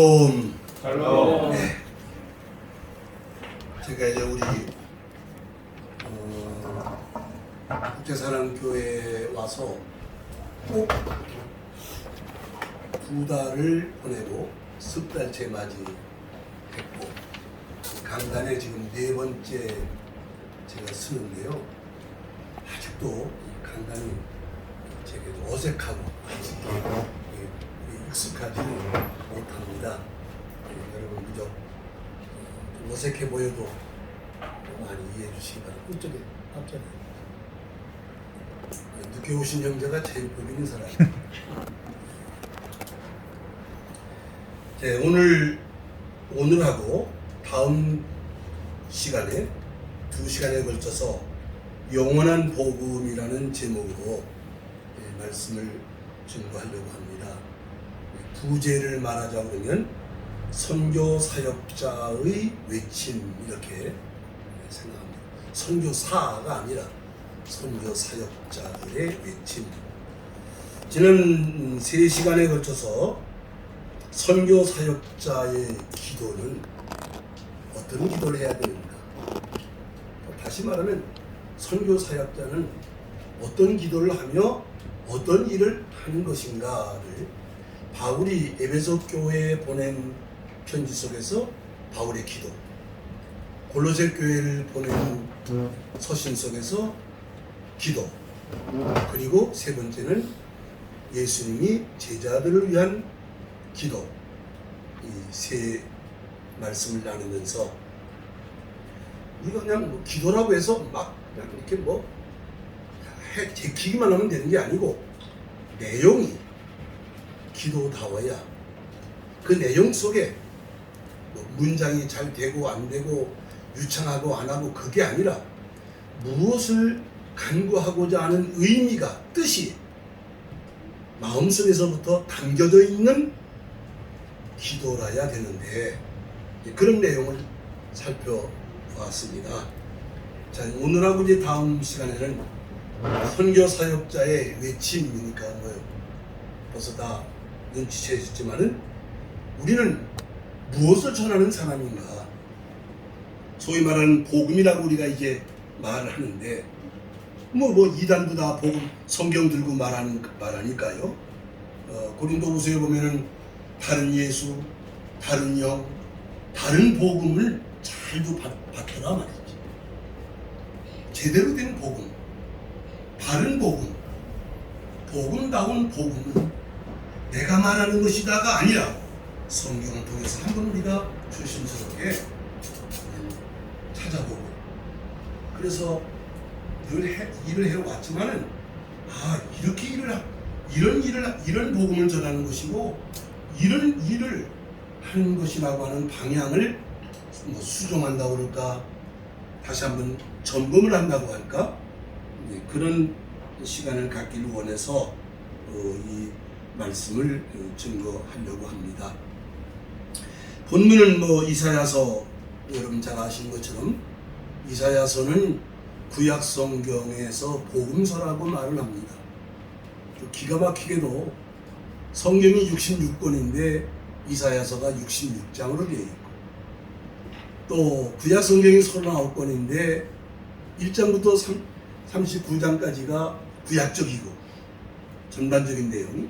샬롬. 네. 제가 이제 우리 국제사랑교회에 와서 꼭 2달을 보내고 10달째 맞이했고 강단에 지금 4번째 제가 쓰는데요. 아직도 강단이 제게 어색하고 익숙하지는 못합니다. 여러분 그저 좀 어색해 보여도 많이 이해해 주시기 바랍니다. 그쪽에 앞전에 늦게 오신 형제가 제일 복 있는 사람. 네, 오늘하고 다음 시간에 2시간에 걸쳐서 영원한 복음이라는 제목으로 말씀을 증거하려고 합니다. 부제를 말하자 그러면 선교 사역자의 외침 이렇게 생각합니다. 선교사가 아니라 선교 사역자들의 외침. 지난 3시간에 걸쳐서 선교 사역자의 기도는 어떤 기도를 해야 되는가? 다시 말하면 선교 사역자는 어떤 기도를 하며 어떤 일을 하는 것인가를 바울이 에베소 교회에 보낸 편지 속에서 바울의 기도, 골로새 교회를 보낸 서신 속에서 기도, 그리고 3번째는 예수님이 제자들을 위한 기도, 이 3 말씀을 나누면서 우리가 그냥 기도라고 해서 막 그냥 이렇게 제키기만 하면 되는 게 아니고 내용이 기도다워야 그 내용 속에 문장이 잘 되고 안 되고 유창하고 안 하고 그게 아니라 무엇을 간구하고자 하는 의미가 뜻이 마음속에서부터 담겨져 있는 기도라야 되는데 그런 내용을 살펴보았습니다. 자, 오늘하고 이제 다음 시간에는 선교 사역자의 외침이니까 벌써 다 눈치채셨지만은 우리는 무엇을 전하는 사람인가? 소위 말하는 복음이라고 우리가 이제 말을 하는데 이단도 다 복음 성경 들고 말하니까요. 고린도후서에 보면은 다른 예수, 다른 영, 다른 복음을 잘도 받더라 말이지. 제대로 된 복음, 바른 복음, 복음다운 복음은 내가 말하는 것이다가 아니라 성경을 통해서 한번 우리가 조심스럽게 찾아보고 그래서 늘 일을 해왔지만은 이렇게 이런 복음을 전하는 것이고 이런 일을 하는 것이라고 하는 방향을 수정한다고 그럴까 다시 한번 점검을 한다고 할까 그런 시간을 갖기를 원해서 이 말씀을 증거하려고 합니다. 본문은 이사야서 여러분 잘 아시는 것처럼 이사야서는 구약 성경에서 복음서라고 말을 합니다. 기가 막히게도 성경이 66권인데 이사야서가 66장으로 되어 있고 또 구약 성경이 39권인데 1장부터 39장까지가 구약적이고 전반적인 내용이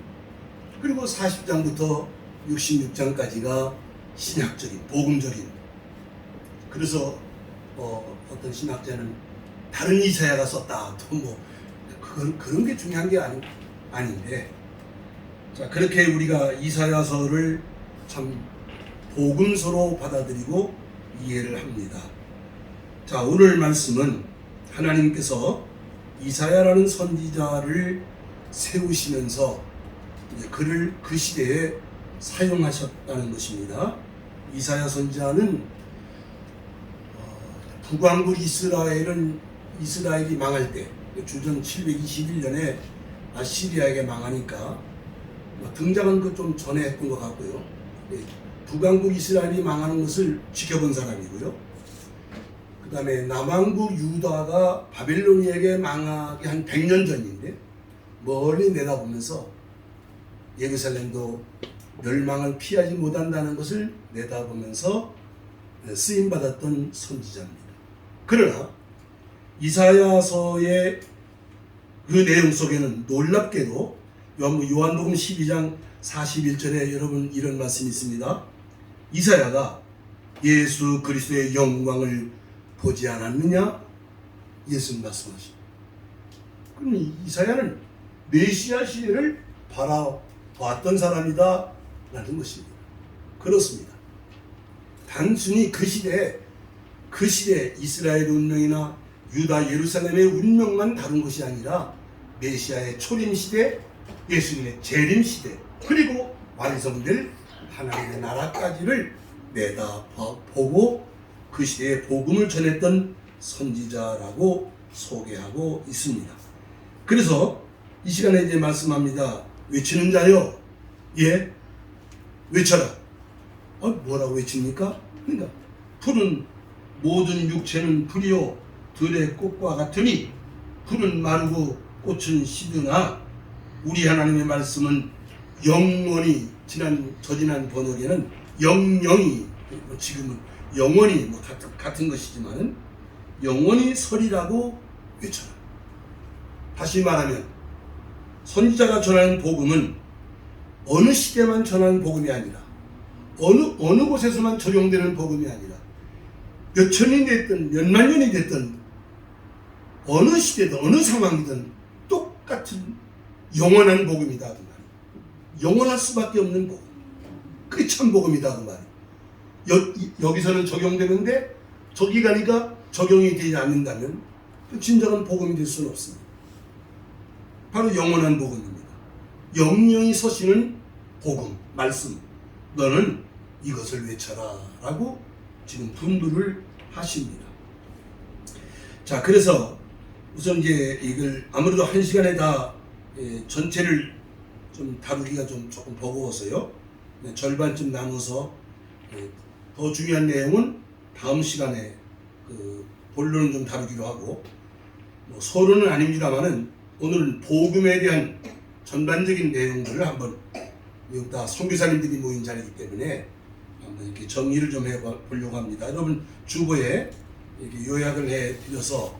그리고 40장부터 66장까지가 신약적인 복음적인 그래서 어떤 신학자는 다른 이사야가 썼다 또 그런 게 중요한 게 아닌데 자 그렇게 우리가 이사야서를 참 복음서로 받아들이고 이해를 합니다. 자 오늘 말씀은 하나님께서 이사야라는 선지자를 세우시면서 그를 그 시대에 사용하셨다는 것입니다. 이사야 선지자는 북왕국 이스라엘이 망할 때 주전 721년에 아시리아에게 망하니까 등장한 것 좀 전에 했던 것 같고요. 북왕국 이스라엘이 망하는 것을 지켜본 사람이고요. 그 다음에 남왕국 유다가 바벨론에게 망하기 한 100년 전인데 멀리 내다보면서 예루살렘도 멸망을 피하지 못한다는 것을 내다보면서 쓰임받았던 선지자입니다. 그러나 이사야서의 그 내용 속에는 놀랍게도 요한복음 12장 41절에 여러분 이런 말씀이 있습니다. 이사야가 예수 그리스도의 영광을 보지 않았느냐? 예수님 말씀하십니다. 그럼 이사야는 메시아 시대를 바라봤던 사람이다 라는 것입니다. 그렇습니다. 단순히 그 시대에 이스라엘 운명이나 유다 예루살렘의 운명만 다룬 것이 아니라 메시아의 초림 시대, 예수님의 재림 시대, 그리고 완성될 하나님의 나라까지를 내다보고 그 시대에 복음을 전했던 선지자라고 소개하고 있습니다. 그래서 이 시간에 이제 말씀합니다. 외치는 자요, 예, 외쳐라. 뭐라고 외칩니까? 그러니까 푸른 모든 육체는 풀이요 들의 꽃과 같으니 풀은 마르고 꽃은 시드나 우리 하나님의 말씀은 영원히 저지난 번역에는 영영이 지금은 영원히 같은 것이지만은 영원히 서리라고 외쳐라. 다시 말하면 선지자가 전하는 복음은 어느 시대만 전하는 복음이 아니라 어느 곳에서만 적용되는 복음이 아니라 몇 천이 됐든 몇만 년이 됐든 어느 시대든 어느 상황이든 똑같은 영원한 복음이다 그 말. 영원할 수밖에 없는 복음. 그게 참 복음이다 그 말. 여기서는 적용되는데 저기 가니까 적용이 되지 않는다면 진정한 복음이 될 수는 없습니다. 바로 영원한 복음입니다. 영영이 서시는 복음, 말씀. 너는 이것을 외쳐라 라고 지금 분부를 하십니다. 자, 그래서 우선 이제 이걸 아무래도 한 시간에 다 전체를 좀 다루기가 조금 버거워서요. 절반쯤 나눠서 더 중요한 내용은 다음 시간에 본론을 좀 다루기로 하고 서론은 아닙니다만은 오늘은 복음에 대한 전반적인 내용들을 한번 여기 다 선교사님들이 모인 자리이기 때문에 한번 이렇게 정리를 좀 해보려고 합니다. 여러분 주보에 이렇게 요약을 해드려서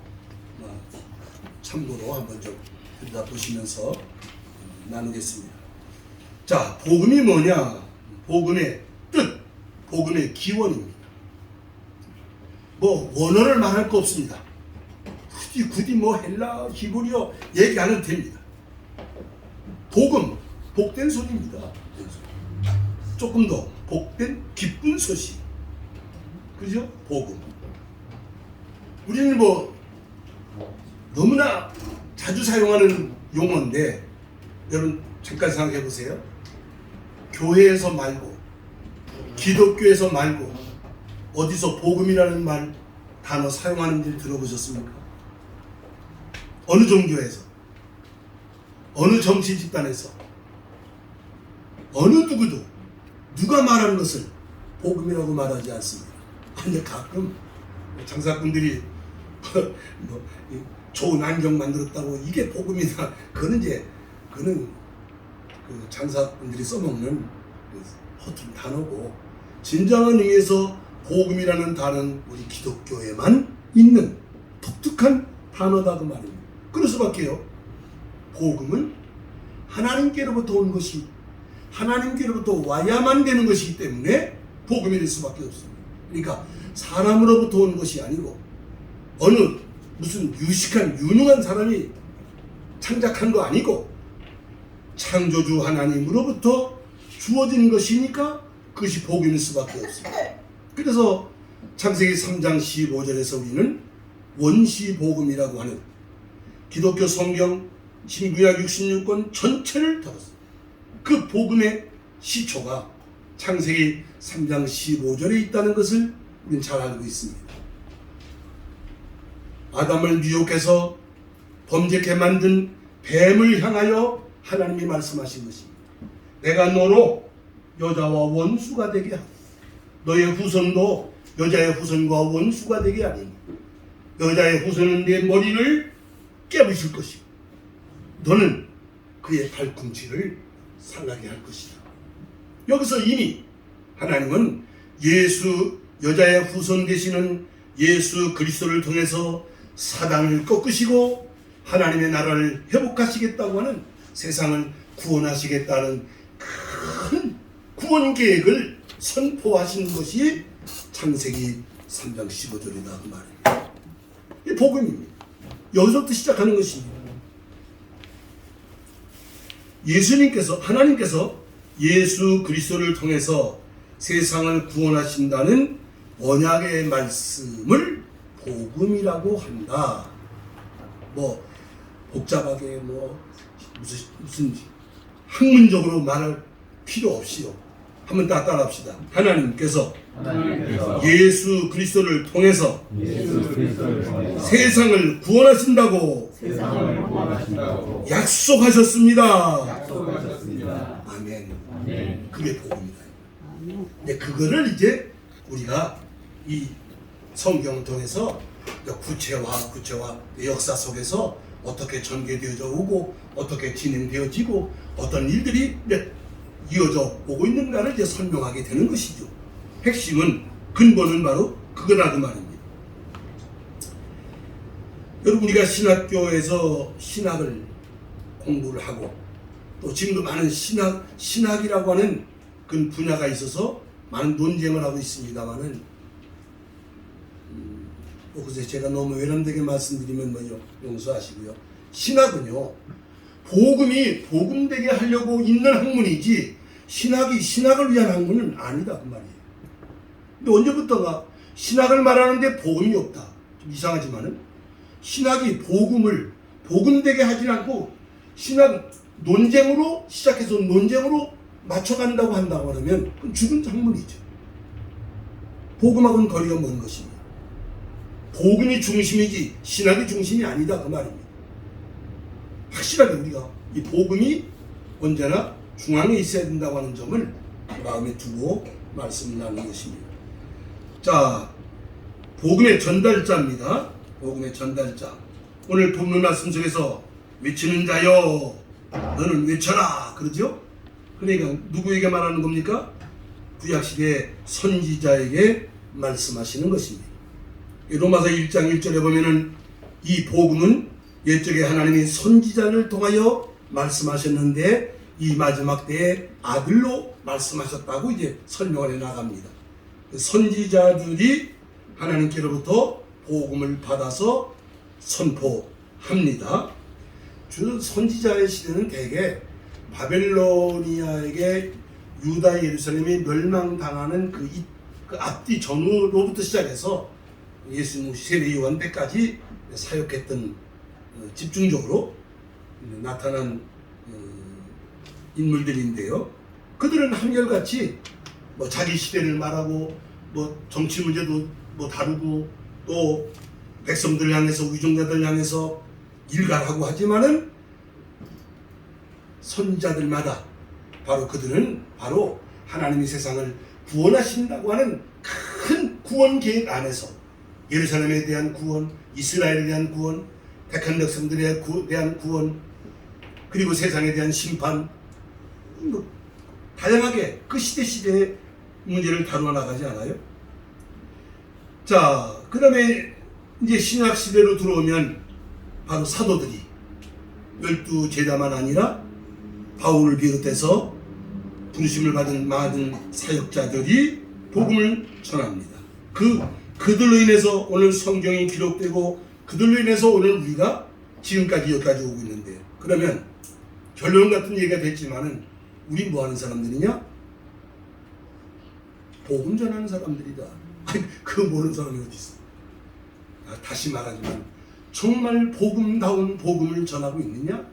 참고로 한번 좀 들여다보시면서 나누겠습니다. 자, 복음이 뭐냐? 복음의 뜻, 복음의 기원입니다. 원어를 말할 거 없습니다. 굳이 헬라, 히브리어 얘기 안 해도 됩니다. 복음, 복된 소리입니다. 조금 더 복된 기쁜 소식. 그죠? 복음. 우리는 너무나 자주 사용하는 용어인데 여러분 잠깐 생각해 보세요. 교회에서 말고 기독교에서 말고 어디서 복음이라는 단어 사용하는 줄 들어보셨습니까? 어느 종교에서, 어느 정치 집단에서, 어느 누구도 누가 말하는 것을 복음이라고 말하지 않습니다. 근데 가끔 장사꾼들이 좋은 안경 만들었다고 이게 복음이다. 그거는 그 장사꾼들이 써먹는 허튼 단어고, 진정한 의미에서 복음이라는 단어는 우리 기독교에만 있는 독특한 단어다 그 말입니다. 그럴 수밖에요. 복음은 하나님께로부터 온 것이 하나님께로부터 와야만 되는 것이기 때문에 복음이 될 수밖에 없습니다. 그러니까 사람으로부터 온 것이 아니고 무슨 유식한 유능한 사람이 창작한 거 아니고 창조주 하나님으로부터 주어진 것이니까 그것이 복음일 수밖에 없습니다. 그래서 창세기 3장 15절에서 우리는 원시복음이라고 하는 기독교 성경 신구약 66권 전체를 다뤘습니다. 그 복음의 시초가 창세기 3장 15절에 있다는 것을 우리는 잘 알고 있습니다. 아담을 미혹해서 범죄케 만든 뱀을 향하여 하나님이 말씀하신 것입니다. 내가 너로 여자와 원수가 되게 하고 너의 후손도 여자의 후손과 원수가 되게 하리니 여자의 후손은 내 머리를 깨부실 것이고 너는 그의 발꿈치를 상하게 할 것이다. 여기서 이미 하나님은 여자의 후손 되시는 예수 그리스도를 통해서 사단을 꺾으시고 하나님의 나라를 회복하시겠다고 하는, 세상을 구원하시겠다는 큰 구원 계획을 선포하시는 것이 창세기 3장 15절이다 그 말입니다. 이 복음입니다. 여기서부터 시작하는 것입니다. 하나님께서 예수 그리스도를 통해서 세상을 구원하신다는 언약의 말씀을 복음이라고 한다. 뭐 복잡하게 무슨 학문적으로 말할 필요 없이요. 한번 다 따라합시다. 하나님께서 예수 그리스도를 통해서 세상을 구원하신다고 약속하셨습니다. 아멘. 그게 복음이다. 근데 그거를 이제 우리가 이 성경을 통해서 구체화 역사 속에서 어떻게 전개되어져 오고 어떻게 진행되어지고 어떤 일들이 이어져 오고 있는가를 이제 설명하게 되는 것이죠. 핵심은, 근본은 바로 그거다 그 말입니다. 여러분, 우리가 신학교에서 신학을 공부를 하고 또 지금도 많은 신학이라고 하는 그 분야가 있어서 많은 논쟁을 하고 있습니다만은, 그래서 제가 너무 외람되게 말씀드리면 용서하시고요. 신학은요, 복음이 복음되게 하려고 있는 학문이지 신학이 신학을 위한 학문은 아니다 그 말이에요. 근데 언제부터가 신학을 말하는데 복음이 없다, 좀 이상하지만은 신학이 복음을 복음되게 하지 않고 신학 논쟁으로 시작해서 논쟁으로 맞춰간다고 한다고 하면 그건 죽은 학문이죠. 복음하고는 거리가 먼 것입니다. 복음이 중심이지 신학이 중심이 아니다 그 말입니다. 확실하게 우리가 이 복음이 언제나 중앙에 있어야 된다고 하는 점을 마음에 두고 말씀을 나누는 것입니다. 자, 복음의 전달자입니다. 복음의 전달자. 오늘 본문 말씀 속에서 외치는 자여 너는 외쳐라 그러죠? 그러니까 누구에게 말하는 겁니까? 구약시대 선지자에게 말씀하시는 것입니다. 로마서 1장 1절에 보면은 이 복음은 옛적에 하나님이 선지자를 통하여 말씀하셨는데 이 마지막 때에 아들로 말씀하셨다고 이제 설명을 해 나갑니다. 선지자들이 하나님께로부터 복음을 받아서 선포합니다. 주 선지자의 시대는 대개 바벨로니아에게 유다 예루살렘이 멸망당하는 그 앞뒤 전후로부터 시작해서 예수님 세례 요한 때까지 사역했던 집중적으로 나타난 인물들인데요. 그들은 한결같이 자기 시대를 말하고 정치 문제도 다루고 또 백성들을 향해서 위종자들을 향해서 일갈하고 하지만은 선지자들마다 바로 그들은 바로 하나님이 세상을 구원하신다고 하는 큰 구원 계획 안에서 예루살렘에 대한 구원, 이스라엘에 대한 구원, 택한 백성들에 대한 구원, 그리고 세상에 대한 심판, 다양하게 그 시대의 문제를 다루어 나가지 않아요? 자, 그 다음에 이제 신약 시대로 들어오면 바로 사도들이 12제자만 아니라 바울을 비롯해서 부르심을 받은 많은 사역자들이 복음을 전합니다. 그들로 인해서 오늘 성경이 기록되고 그들로 인해서 오늘 우리가 지금까지 여기까지 오고 있는데, 그러면 결론 같은 얘기가 됐지만은 우리 뭐 하는 사람들이냐? 복음 전하는 사람들이다. 아니, 그거 모르는 사람이 어디 있어? 다시 말하지만 정말 복음다운 복음을 전하고 있느냐?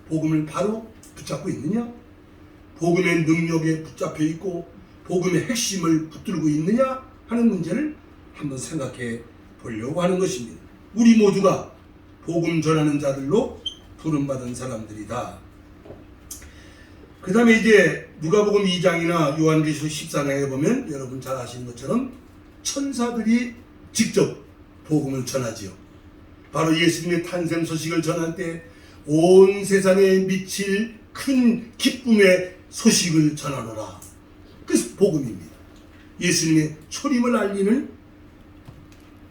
복음을 바로 붙잡고 있느냐? 복음의 능력에 붙잡혀 있고 복음의 핵심을 붙들고 있느냐 하는 문제를 한번 생각해 보려고 하는 것입니다. 우리 모두가 복음 전하는 자들로 부름받은 사람들이다. 그 다음에 이제 누가복음 2장이나 요한계시록 14장에 보면 여러분 잘 아시는 것처럼 천사들이 직접 복음을 전하지요. 바로 예수님의 탄생 소식을 전할 때 온 세상에 미칠 큰 기쁨의 소식을 전하노라. 그래서 복음입니다. 예수님의 초림을 알리는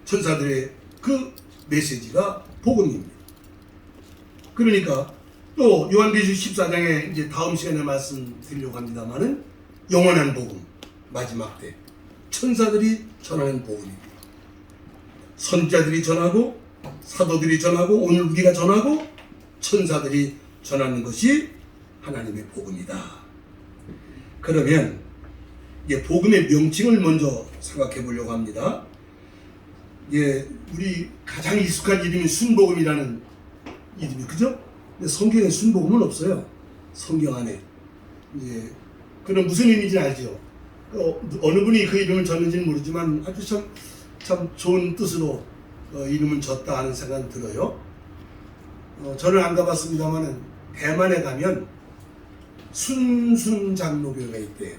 천사들의 그 메시지가 복음입니다. 그러니까 또 요한계시록 14장에 이제 다음 시간에 말씀드리려고 합니다만은 영원한 복음, 마지막 때 천사들이 전하는 복음입니다. 선지자들이 전하고 사도들이 전하고 오늘 우리가 전하고 천사들이 전하는 것이 하나님의 복음이다. 그러면 이제 복음의 명칭을 먼저 생각해 보려고 합니다. 예, 우리 가장 익숙한 이름이 순복음이라는 이름이 그죠? 근데 성경에 순복음은 없어요. 성경 안에. 예, 그럼 무슨 의미인지 알죠? 어느 분이 그 이름을 졌는지는 모르지만 아주 참 좋은 뜻으로 이름을 졌다 하는 생각이 들어요. 저는 안 가봤습니다만은 대만에 가면 순순장로교가 있대요.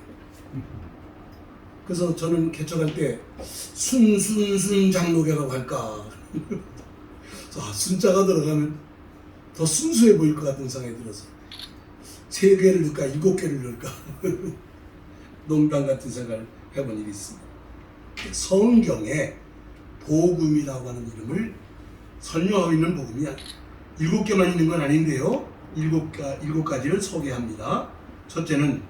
그래서 저는 개척할 때 순장로교라고 할까. 순자가 들어가면 더 순수해 보일 것 같은 생각이 들어서 3개를 넣을까 7개를 넣을까 농담 같은 생각을 해본 일이 있습니다. 성경에 복음이라고 하는 이름을 설명하고 있는 복음이 7개만 있는 건 아닌데요. 7가지를 소개합니다. 첫째는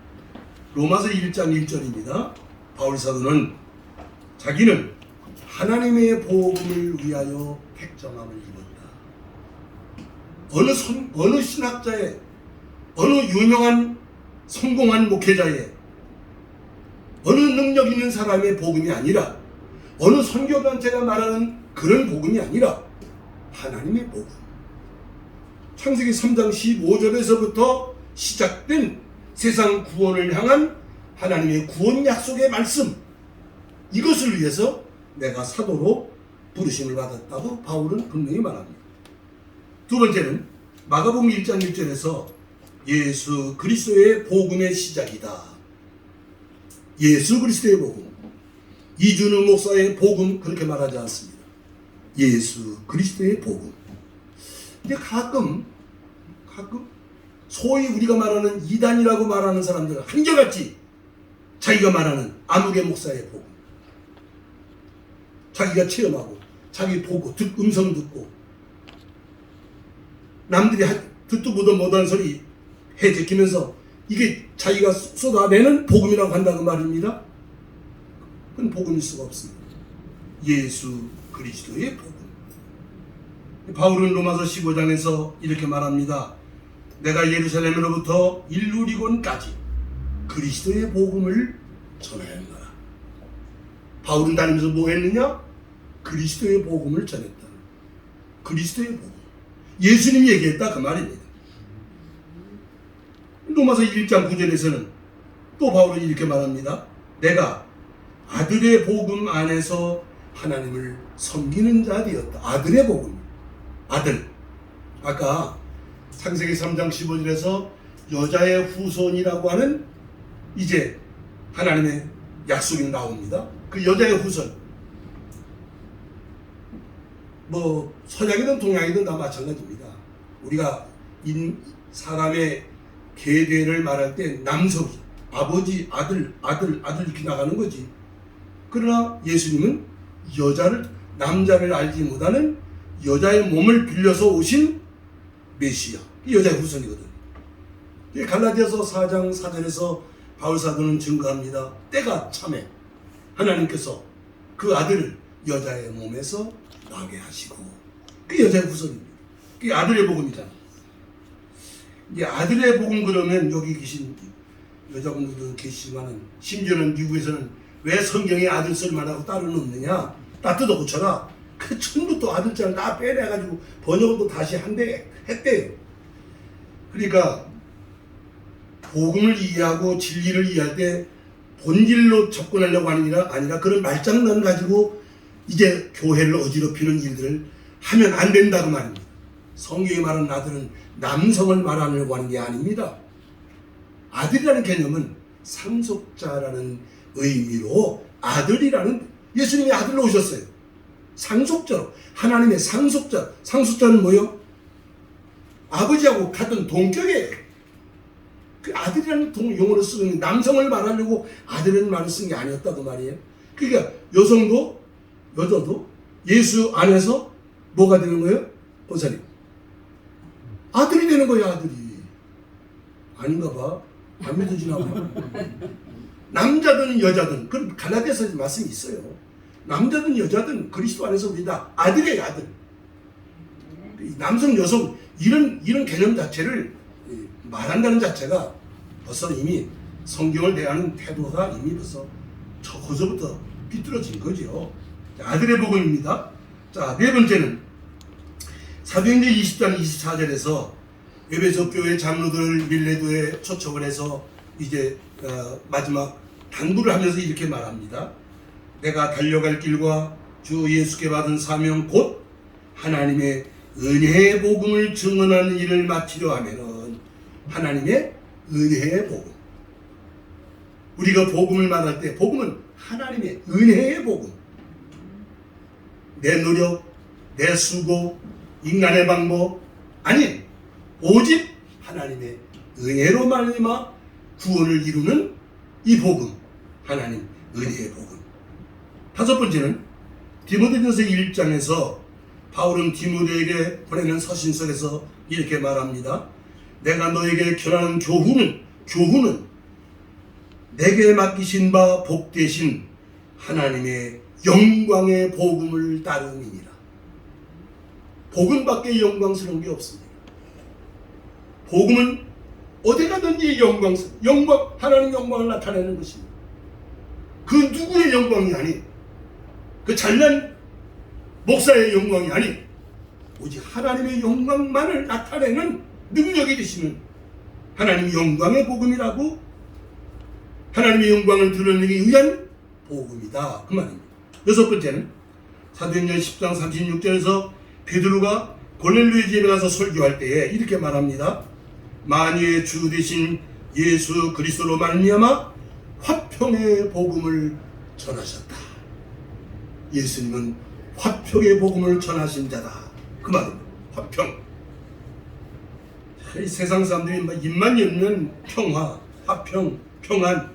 로마서 1장 1절입니다. 바울 사도는 자기는 하나님의 복음을 위하여 택정함을 입었다. 어느 신학자의 어느 유명한 성공한 목회자의 어느 능력 있는 사람의 복음이 아니라 어느 선교단체가 말하는 그런 복음이 아니라 하나님의 복음. 창세기 3장 15절에서부터 시작된 세상 구원을 향한 하나님의 구원 약속의 말씀, 이것을 위해서 내가 사도로 부르심을 받았다고 바울은 분명히 말합니다. 두 번째는 마가복음 1장 1절에서 예수 그리스도의 복음의 시작이다. 예수 그리스도의 복음. 이준우 목사의 복음 그렇게 말하지 않습니다. 예수 그리스도의 복음. 근데 가끔 소위 우리가 말하는 이단이라고 말하는 사람들은 한결같이 자기가 말하는 아무개 목사의 복음, 자기가 체험하고 자기 보고 음성 듣고 남들이 듣도 보도 못한 소리 해제키면서 이게 자기가 쏟아내는 복음이라고 한다는 말입니다. 그건 복음일 수가 없습니다. 예수 그리스도의 복음. 바울은 로마서 15장에서 이렇게 말합니다. 내가 예루살렘으로부터 일루리곤까지 그리스도의 복음을 전하였노라. 바울은 다니면서 뭐 했느냐? 그리스도의 복음을 전했다. 그리스도의 복음. 예수님이 얘기했다 그 말입니다. 로마서 1장 9절에서는 또 바울은 이렇게 말합니다. 내가 아들의 복음 안에서 하나님을 섬기는 자 되었다. 아들의 복음. 아들. 아까 창세기 3장 15절에서 여자의 후손이라고 하는 이제 하나님의 약속이 나옵니다. 그 여자의 후손. 뭐 서양이든 동양이든 다 마찬가지입니다. 우리가 사람의 계대를 말할 때 남성이 아버지, 아들 이렇게 나가는 거지. 그러나 예수님은 남자를 알지 못하는 여자의 몸을 빌려서 오신 메시아, 여자의 후손이거든. 갈라디아서 4장 4절에서 바울 사도는 증거합니다. 때가 참에 하나님께서 그 아들을 여자의 몸에서 나게 하시고, 그 여자의 후손입니다. 그게 아들의 복음이잖아. 이 아들의 복음 그러면 여기 계신 여자분들도 계시지만은 심지어는 미국에서는 왜 성경에 아들 쓸만 하고 딸은 없느냐? 다 뜯어 고쳐라. 그 처음부터 아들자를 다 빼내가지고 번역을 또 다시 했대요. 그러니까 복음을 이해하고 진리를 이해할 때 본질로 접근하려고 하는 게 아니라 그런 말장난을 가지고 이제 교회를 어지럽히는 일들을 하면 안 된다고 말입니다. 성경이 말하는 아들은 남성을 말하려고 하는 게 아닙니다. 아들이라는 개념은 상속자라는 의미로 아들이라는, 예수님이 아들로 오셨어요. 상속자로, 하나님의 상속자. 상속자는 뭐요? 아버지하고 같은 동격이에요. 그 아들이라는 용어를 쓰는 남성을 말하려고 아들이라는 말을 쓴 게 아니었다고 말이에요. 그러니까 여성도 여자도 예수 안에서 뭐가 되는 거예요? 권사님, 아들이 되는 거야. 아들이 아닌가 봐. 안 믿어지나 봐. 남자든 여자든, 그럼 갈라디아서 말씀이 있어요. 남자든 여자든 그리스도 안에서 우리 다 아들이에요. 아들. 남성 여성 이런 개념 자체를 말한다는 자체가 벌써 이미 성경을 대하는 태도가 이미 벌써 거기서부터 삐뚤어진 거죠. 아들의 복음입니다. 자, 네 번째는 사도행전 20장 24절에서 에베소 교회 장로들을 밀레도에 초청을 해서 이제 마지막 당부를 하면서 이렇게 말합니다. 내가 달려갈 길과 주 예수께 받은 사명 곧 하나님의 은혜의 복음을 증언하는 일을 마치려 하면은, 하나님의 은혜의 복음, 우리가 복음을 말할 때 복음은 하나님의 은혜의 복음, 내 노력, 내 수고, 인간의 방법 아니, 오직 하나님의 은혜로 말미암아 구원을 이루는 이 복음, 하나님 은혜의 복음. 다섯 번째는 디모데전서 1장에서 바울은 디모데에게 보내는 서신서에서 이렇게 말합니다. 내가 너에게 전하는 교훈은 내게 맡기신 바 복되신 하나님의 영광의 복음을 따름이니라. 복음밖에 영광스러운 게 없습니다. 복음은 어디 가든지 하나님 영광을 나타내는 것입니다. 그 누구의 영광이 아니, 그 잘난 목사의 영광이 아니, 오직 하나님의 영광만을 나타내는 능력이 되시는 하나님의 영광의 복음이라고, 하나님의 영광을 드러내기 위한 복음이다, 그 말입니다. 여섯 번째는 사도행전 10장 36절에서 베드로가 고넬료의 집에 가서 설교할 때에 이렇게 말합니다. 만유의 주 되신 예수 그리스도로 말미암아 화평의 복음을 전하셨다. 예수님은 화평의 복음을 전하신 자다, 그 말입니다. 화평. 이 세상 사람들이 입만 열면 평화, 화평, 평안,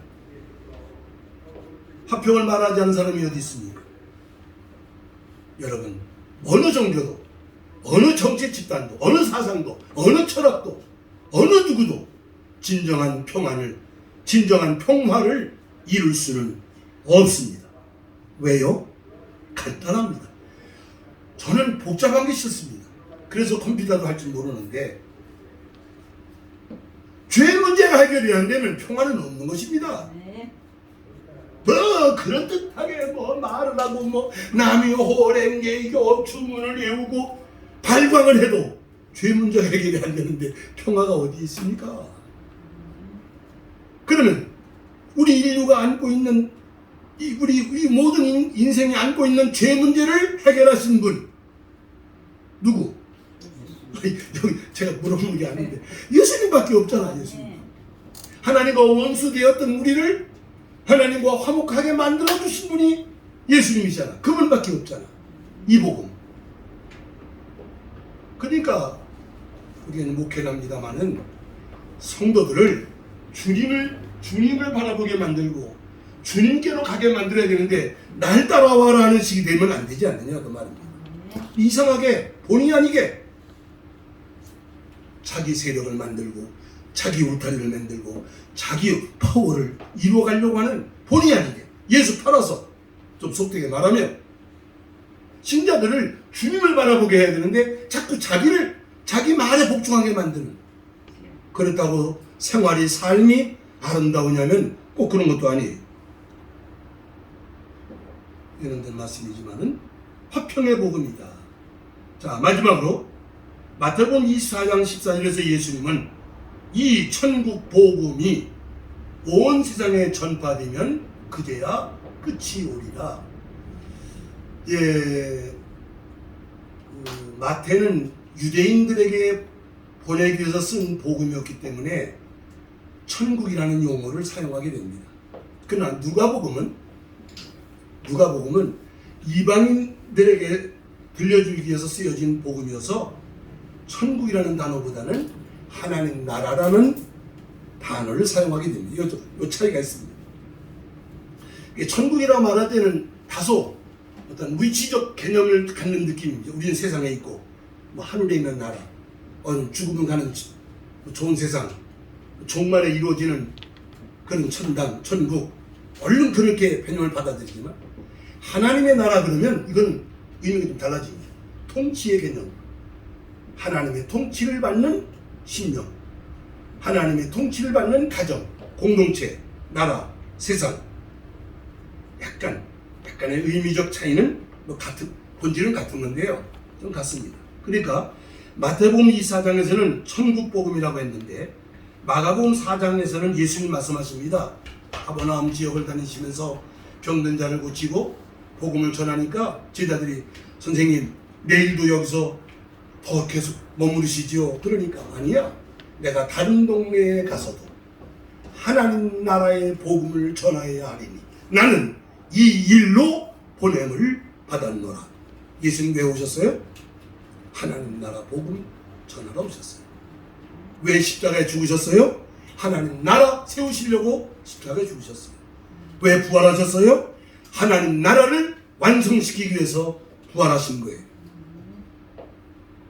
화평을 말하지 않는 사람이 어디 있습니까? 여러분, 어느 종교도, 어느 정치 집단도, 어느 사상도, 어느 철학도, 어느 누구도 진정한 평안을, 진정한 평화를 이룰 수는 없습니다. 왜요? 간단합니다. 저는 복잡한 게 싫습니다. 그래서 컴퓨터도 할 줄 모르는데, 죄 문제가 해결이 안 되면 평화는 없는 것입니다. 뭐 그럴듯하게 뭐 말을 하고 뭐 남이 호랭개교 주문을 외우고 발광을 해도 죄 문제가 해결이 안 되는데 평화가 어디 있습니까? 그러면 우리 인류가 안고 있는 우리 모든 인생이 안고 있는 죄 문제를 해결하신 분 누구? 여기 제가 물어보는 게 아닌데 예수님밖에 없잖아. 예수님. 하나님과 원수 되었던 우리를 하나님과 화목하게 만들어 주신 분이 예수님이잖아. 그분밖에 없잖아. 이 복음. 그러니까 우리는 목회를 합니다마는 성도들을 주님을 바라보게 만들고 주님께로 가게 만들어야 되는데 날 따라와라 하는 식이 되면 안 되지 않느냐 그 말입니다. 이상하게 본의 아니게 자기 세력을 만들고 자기 울타리를 만들고 자기 파워를 이루어가려고 하는 본의 아니게 예수 팔아서 좀 속되게 말하면 신자들을 주님을 바라보게 해야 되는데 자꾸 자기 말에 복종하게 만드는, 그렇다고 생활이 삶이 아름다우냐면 꼭 그런 것도 아니에요. 이런 데 말씀이지만은 화평의 복음이다. 자, 마지막으로 마태복음 24장 14절에서 예수님은 이 천국 복음이 온 세상에 전파되면 그제야 끝이 오리라. 마태는 유대인들에게 보내기 위해서 쓴 복음이었기 때문에 천국이라는 용어를 사용하게 됩니다. 그러나 누가복음은 이방인들에게 들려주기 위해서 쓰여진 복음이어서 천국이라는 단어보다는 하나님 나라라는 단어를 사용하게 됩니다. 이 차이가 있습니다. 천국이라고 말할 때는 다소 어떤 위치적 개념을 갖는 느낌입니다. 우리는 세상에 있고 뭐 하늘에 있는 나라, 죽으면 가는 좋은 세상, 종말에 이루어지는 그런 천당, 천국, 얼른 그렇게 개념을 받아들이지만 하나님의 나라 그러면 이건 의미가 좀 달라집니다. 통치의 개념, 하나님의 통치를 받는 신령, 하나님의 통치를 받는 가정, 공동체, 나라, 세상, 약간의 의미적 차이는 뭐 본질은 같은 건데요. 좀 같습니다. 그러니까 마태복음 24장에서는 천국복음이라고 했는데 마가복음 4장에서는 예수님 말씀하십니다. 가버나움 지역을 다니시면서 병든 자를 고치고 복음을 전하니까 제자들이 선생님 내일도 여기서 더 계속 머무르시지요? 그러니까 아니야. 내가 다른 동네에 가서도 하나님 나라의 복음을 전하여야 하리니 나는 이 일로 보냄을 받았노라. 예수님 왜 오셨어요? 하나님 나라 복음 전하러 오셨어요. 왜 십자가에 죽으셨어요? 하나님 나라 세우시려고 십자가에 죽으셨어요. 왜 부활하셨어요? 하나님 나라를 완성시키기 위해서 부활하신 거예요.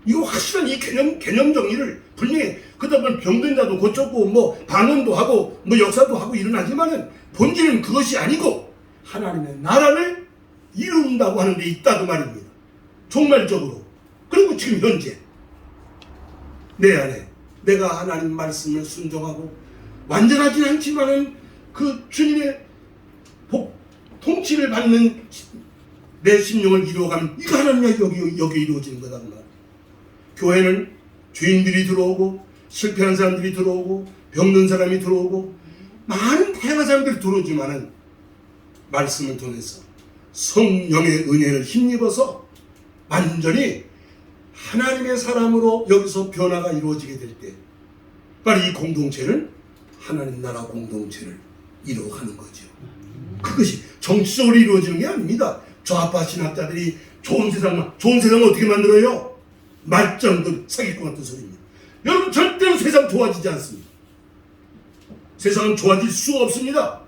이거 확실한 이 개념 정리를 분명히 그러다 보면 병든 자도 고쳤고 뭐 방언도 하고 뭐 역사도 하고 일어나지만은 본질은 그것이 아니고 하나님의 나라를 이룬다고 하는 데 있다 그 말입니다. 종말적으로. 그리고 지금 현재 내 안에 내가 하나님 말씀을 순종하고 완전하진 않지만은 그 주님의 통치를 받는 내 심령을 이루어가면 이거 하나님의 여기 이루어지는 거다 그 말. 교회는 죄인들이 들어오고 실패한 사람들이 들어오고 병든 사람이 들어오고 많은 다양한 사람들이 들어오지만은 말씀을 통해서 성령의 은혜를 힘입어서 완전히 하나님의 사람으로 여기서 변화가 이루어지게 될 때 바로 이 공동체는 하나님 나라 공동체를 이루어가는 거죠. 그것이 정치적으로 이루어지는 게 아닙니다. 좌파 신학자들이 좋은 세상을 어떻게 만들어요? 말짱들 사기꾼 같은 소리입니다. 여러분 절대로 세상 좋아지지 않습니다. 세상은 좋아질 수가 없습니다.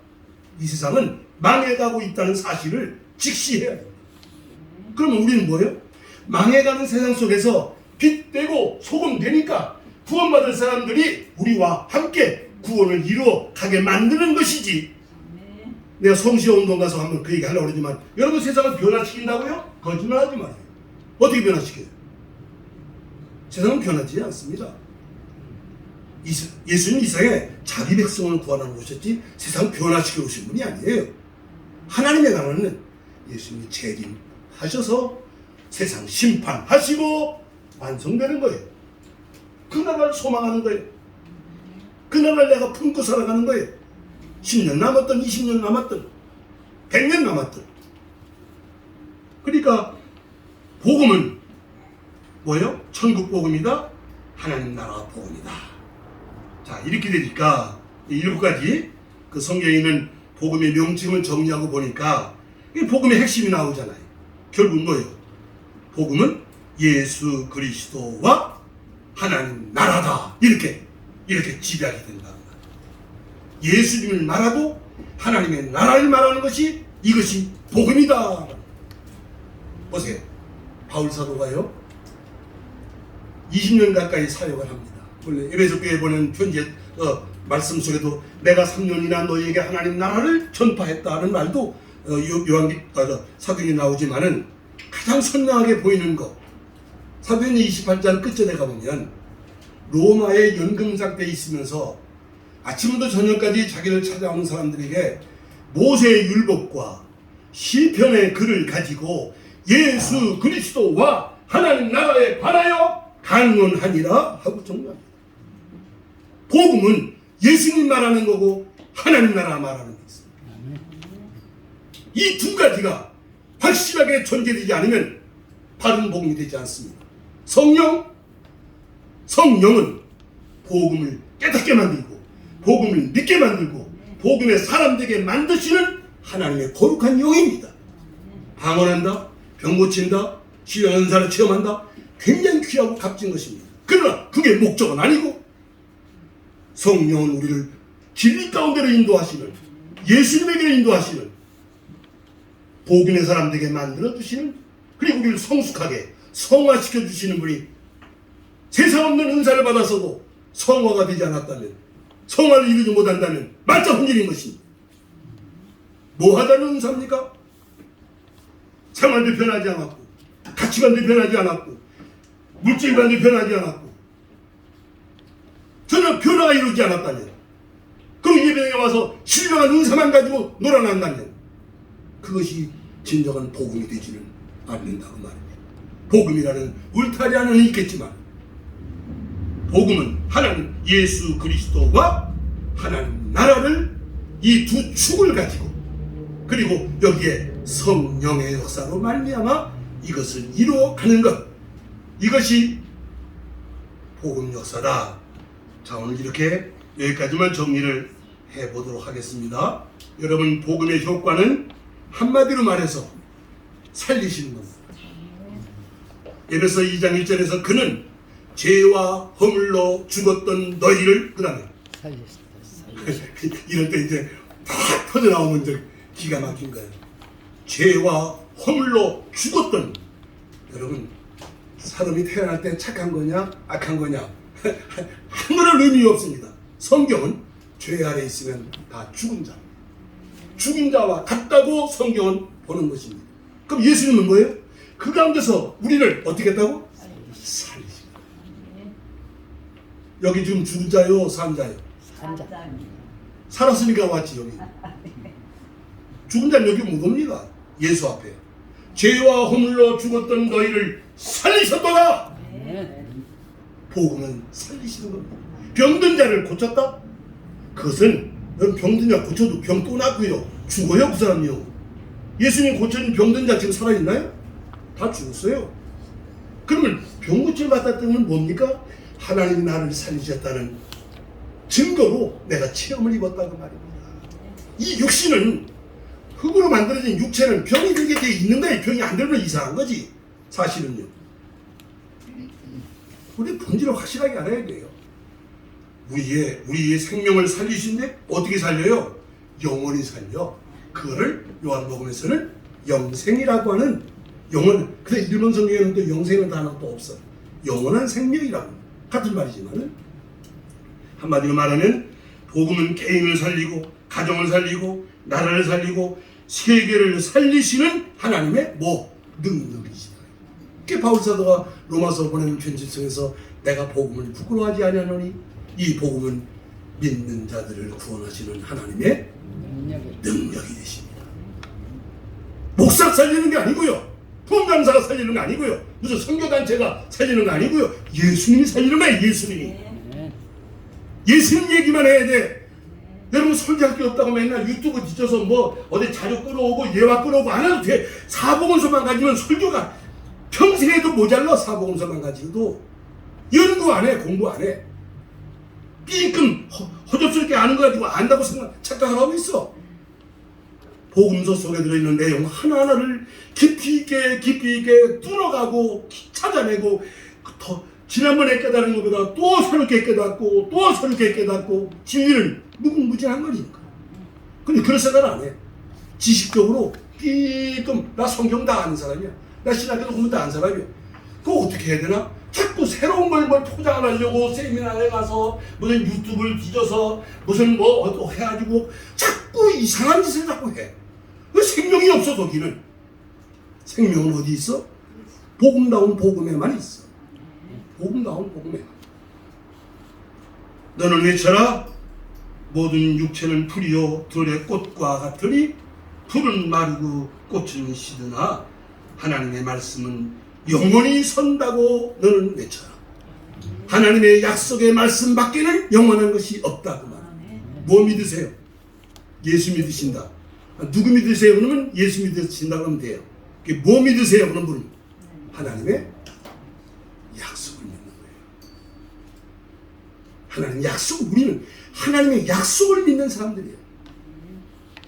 이 세상은 망해가고 있다는 사실을 직시해야 됩니다. 그러면 우리는 뭐예요? 망해가는 세상 속에서 빛되고 소금 되니까 구원받을 사람들이 우리와 함께 구원을 이루어 가게 만드는 것이지. 내가 성시운동 가서 한번 그 얘기 하려고 그러지만 여러분 세상을 변화시킨다고요? 거짓말하지 마세요. 어떻게 변화시켜요? 세상은 변하지 않습니다. 예수님 이 세상에 자기 백성을 구원하러 오셨지 세상 변화시켜 오신 분이 아니에요. 하나님의 나라는 예수님이 재림하셔서 세상 심판하시고 완성되는 거예요. 그 나라를 소망하는 거예요. 그 나라를 내가 품고 살아가는 거예요. 10년 남았든 20년 남았든 100년 남았든. 그러니까 복음은 뭐예요? 천국 복음이다. 하나님 나라 복음이다. 자, 이렇게 되니까 7가지 그 성경에 있는 복음의 명칭을 정리하고 보니까 이 복음의 핵심이 나오잖아요. 결국은 뭐예요? 복음은 예수 그리스도와 하나님 나라다. 이렇게 지배하게 된다. 예수님을 말하고 하나님의 나라를 말하는 것이 이것이 복음이다. 보세요. 바울 사도가요 20년 가까이 사역을 합니다. 원래 에베소 교회에 보낸 편지 말씀 속에도 내가 3년이나 너희에게 하나님 나라를 전파했다는 말도 사도행전에 나오지만은 가장 선명하게 보이는 것 사도행전 28장 끝절에 가보면 로마의 연금 상태에 있으면서 아침부터 저녁까지 자기를 찾아오는 사람들에게 모세의 율법과 시편의 글을 가지고 예수 그리스도와 하나님 나라에 관하여 강론하니라 하고 정리합니다. 복음은 예수님 말하는 거고 하나님 나라 말하는 게 있습니다. 이 두 가지가 확실하게 존재되지 않으면 바른 복음이 되지 않습니다. 성령은 복음을 깨닫게 만들고 복음을 믿게 만들고 복음의 사람 되게 만드시는 하나님의 거룩한 영입니다. 방언한다, 병 고친다, 치유의 은사를 체험한다. 굉장히 귀하고 값진 것입니다. 그러나 그게 목적은 아니고 성령은 우리를 진리 가운데로 인도하시는, 예수님에게 인도하시는, 복음의 사람 되게 만들어 주시는, 그리고 우리를 성숙하게 성화시켜 주시는 분이 세상 없는 은사를 받아서도 성화가 되지 않았다면, 성화를 이루지 못한다면 말자 혼질인 것입니다. 뭐 하다는 은사입니까? 생활도 변하지 않았고, 가치관도 변하지 않았고, 물질관도 변하지 않았고, 전혀 변화가 이루지 않았다면, 그리고 예배당에 와서 신령한 은사만 가지고 놀아난다면 그것이 진정한 복음이 되지는 않는다고 말입니다. 복음이라는 울타리 안에는 있겠지만 복음은 하나님 예수 그리스도와 하나님 나라를, 이 두 축을 가지고, 그리고 여기에 성령의 역사로 말미암아 이것을 이루어가는 것, 이것이 복음 역사다. 자, 오늘 이렇게 여기까지만 정리를 해보도록 하겠습니다. 여러분, 복음의 효과는 한마디로 말해서 살리시는 겁니다. 에베소 2장 1절에서 그는 죄와 허물로 죽었던 너희를, 그 다음에 이럴 때 이제 팍 터져나오면 이제 기가 막힌 거예요. 죄와 허물로 죽었던, 여러분, 사람이 태어날 때 착한 거냐 악한 거냐 하늘은 의미 없습니다. 성경은 죄 아래 있으면 다 죽은 자, 죽은 자와 같다고 성경은 보는 것입니다. 그럼 예수님은 뭐예요? 그 가운데서 우리를 어떻게 했다고? 살리십니다. 여기 지금 죽은 자요, 산 자요? 살았으니까 왔지. 여기 죽은 자는 여기 못 옵니다. 예수 앞에 죄와 허물로 죽었던 너희를 살리셨도다. 복음은 살리시는 겁니다. 병든 자를 고쳤다? 그것은 병든 자 고쳐도 병 또 낫고요, 죽어요 그 사람이요. 예수님 고쳐진 병든 자 지금 살아있나요? 다 죽었어요. 그러면 병 고침을 받았다는 건 뭡니까? 하나님이 나를 살리셨다는 증거로 내가 체험을 입었다고 말입니다. 이 육신은, 흙으로 만들어진 육체는 병이 들게 돼 있는 거예요. 병이 안 들면 이상한 거지. 사실은요. 우리 본질을 확실하게 알아야 돼요. 우리의 생명을 살리신데 어떻게 살려요? 영원히 살려. 그거를 요한복음에서는 영생이라고 하는, 영원, 근데 일본 성경에는 또 영생은 단어가 또 없어. 영원한 생명이라고 같은 말이지만은, 한마디로 말하면 복음은 개인을 살리고 가정을 살리고 나라를 살리고 세계를 살리시는 하나님의 능력이시다. 그게 바울사도가 로마서 보내는 편지성에서 내가 복음을 부끄러워하지 아니하노니 이 복음은 믿는 자들을 구원하시는 하나님의 능력이 되십니다. 목사 살리는 게 아니고요, 부흥강사가 살리는 게 아니고요, 무슨 선교단체가 살리는 거 아니고요, 예수님이 살리는 거예요. 예수님 얘기만 해야 돼. 여러분, 설교할 게 없다고 맨날 유튜브 뒤져서 뭐 어디 자료 끌어오고 예화 끌어오고 안 해도 돼. 사복음서만 가지면 설교가 평생에도 모자라. 사복음서만 가지고도 연구 안 해, 공부 안 해. 삐끔 허접스럽게 아는 거 가지고 안다고 착각을 하고 있어. 복음서 속에 들어있는 내용 하나하나를 깊이 있게 뚫어가고 찾아내고, 더 지난번에 깨달은 것보다 또 새롭게 깨닫고 또 새롭게 깨닫고, 진리는 무궁무진한 거니까. 근데 그런 생각을 안 해. 지식적으로 삐끔 나 성경 다 아는 사람이야, 나 신학교 공부 다 아는 사람이야. 그거 어떻게 해야 되나? 자꾸 새로운 걸 포장을 하려고 세미나에 가서 무슨 유튜브를 뒤져서 무슨 뭐 해가지고 자꾸 이상한 짓을 자꾸 해. 생명이 없어. 거기는 생명은 어디 있어? 복음다운 복음에만 있어. 복음다운 복음에. 너는 외쳐라. 모든 육체는 풀이요 들의 꽃과 같으니 풀은 마르고 꽃은 시드나 하나님의 말씀은 영원히 선다고 너는 외쳐라. 하나님의 약속의 말씀 밖에는 영원한 것이 없다고 말합니다. 뭐 믿으세요? 예수 믿으신다. 누구 믿으세요? 그러면 예수 믿으신다고 하면 돼요. 뭐 믿으세요? 그런 분은 하나님의 약속을 믿는 거예요. 하나님 약속, 우리는 하나님의 약속을 믿는 사람들이에요.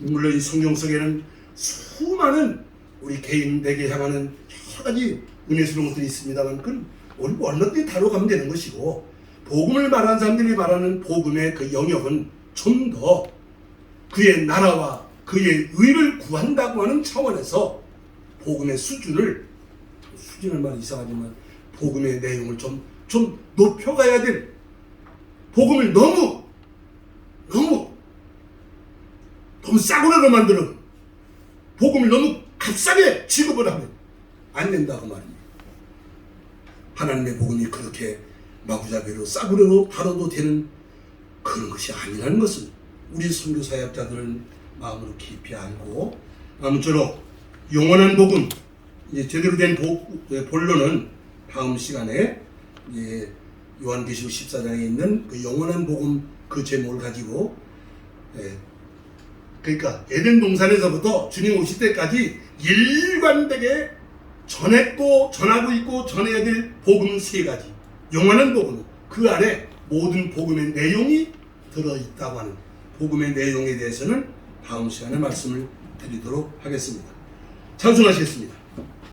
물론 이 성경 속에는 수많은 우리 개인에게 향하는 여러 가지 은혜스러운 것들이 있습니다만, 그건 얼마든지 다뤄가면 되는 것이고, 복음을 말하는 사람들이 말하는 복음의 그 영역은 좀 더 그의 나라와 그의 의를 구한다고 하는 차원에서 복음의 수준을 말 이상하지만 복음의 내용을 좀 높여가야 될, 복음을 너무 싸구려로 만드는, 복음을 너무 값싸게 취급을 하면 안 된다고 말입니다. 하나님의 복음이 그렇게 마구잡이로 싸구려로 다뤄도 되는 그런 것이 아니라는 것을 우리 선교 사역자들은 마음으로 깊이 알고, 아무쪼록 영원한 복음, 이제 제대로 된 본론은 다음 시간에 이제 요한계시록 14장에 있는 그 영원한 복음 그 제목을 가지고, 그러니까 에덴 동산에서부터 주님 오실 때까지 일관되게 전했고 전하고 있고 전해야 될 복음은 세 가지, 영원한 복음, 그 안에 모든 복음의 내용이 들어있다고 하는 복음의 내용에 대해서는 다음 시간에 말씀을 드리도록 하겠습니다. 찬송하시겠습니다.